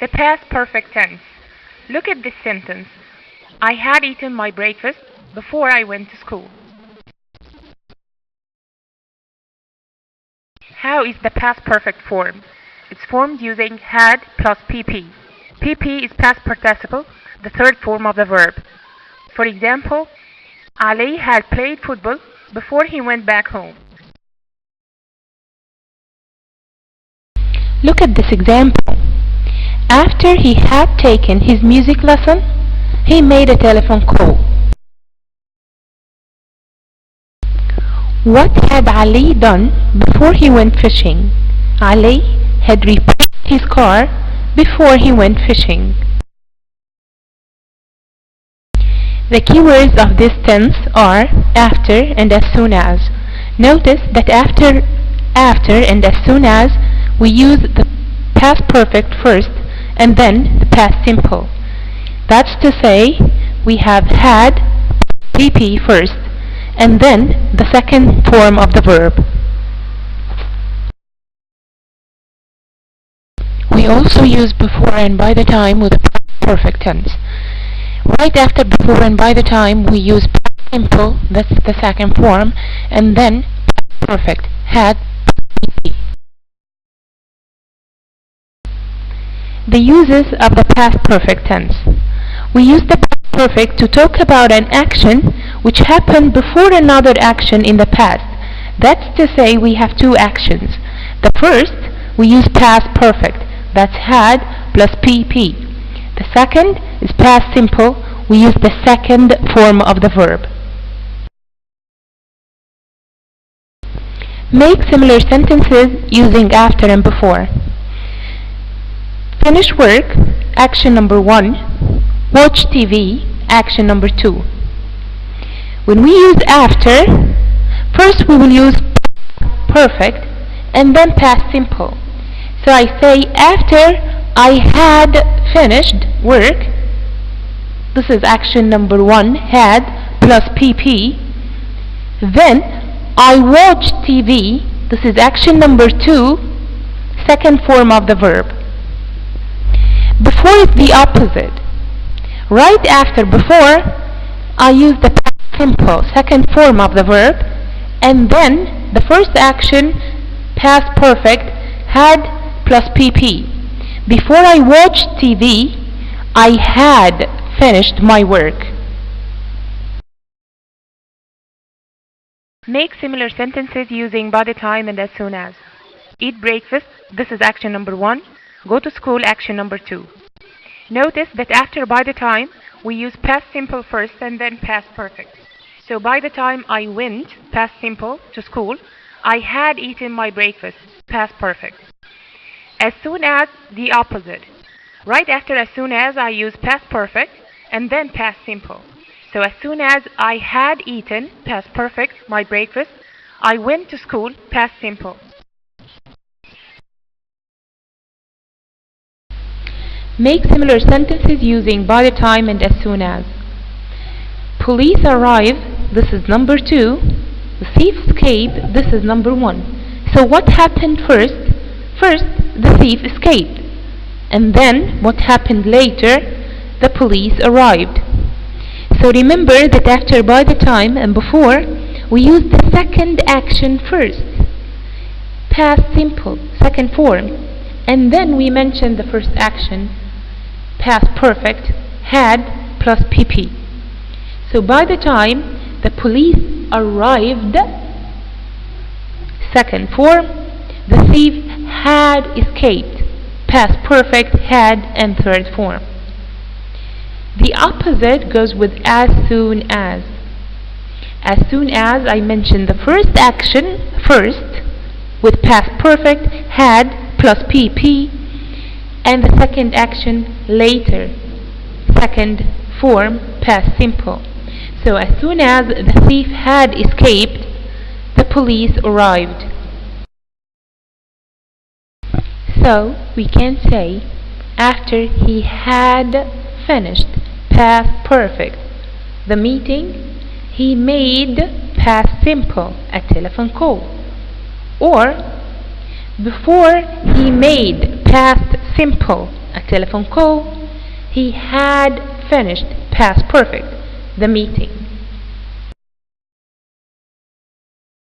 The past perfect tense. Look at this sentence. I had eaten my breakfast before I went to school. How is the past perfect formed? It's formed using had plus pp. pp is past participle, the third form of the verb. For example, Ali had played football before he went back home. Look at this example. After he had taken his music lesson, he made a telephone call. What had Ali done before he went fishing? Ali had repaired his car before he went fishing. The keywords of this tense are after and as soon as. Notice that after and as soon as we use the past perfect first and then the past simple. That's to say, we have had pp first and then the second form of the verb. We also use before and by the time with the past perfect tense. Right after before and by the time we use past simple, that's the second form, and then past perfect, had, pp. The uses of the past perfect tense. We use the past perfect to talk about an action which happened before another action in the past. That's to say, we have two actions. The first, we use past perfect, that's had plus pp. The second is past simple, we use the second form of the verb. Make similar sentences using after and before. Finish work, action number 1. Watch TV, action number 2. When we use after, first we will use perfect and then past simple. So I say after I had finished work, this is action number 1, had plus pp. Then I watched TV, this is action number 2, second form of the verb. Before is the opposite. Right after before, I use the past simple, second form of the verb, and then the first action, past perfect, had plus pp. Before I watched TV, I had finished my work. Make similar sentences using by the time and as soon as. Eat breakfast, this is action number 1. Go to school, action number 2. Notice that after by the time, we use past simple first and then past perfect. So by the time I went, past simple, to school, I had eaten my breakfast, past perfect. As soon as, the opposite. Right after as soon as, I use past perfect and then past simple. So as soon as I had eaten, past perfect, my breakfast, I went to school, past simple. Make similar sentences using by the time and as soon as. Police arrive, this is number 2. The thief escaped, this is number 1. So what happened first? First, the thief escaped. And then, what happened later? The police arrived. So remember that after by the time and before, we use the second action first. Past simple, second form. And then we mention the first action, past perfect, had plus pp. So by the time the police arrived, second form, the thief had escaped, past perfect, had, and third form. The opposite goes with as soon as. As soon as, I mentioned the first action first with past perfect, had plus pp, and the second action later, second form, past simple. So as soon as the thief had escaped, the police arrived. So we can say after he had finished, past perfect, the meeting, he made, past simple, a telephone call. Or before he made, past simple, a telephone call. He had finished past perfect the meeting.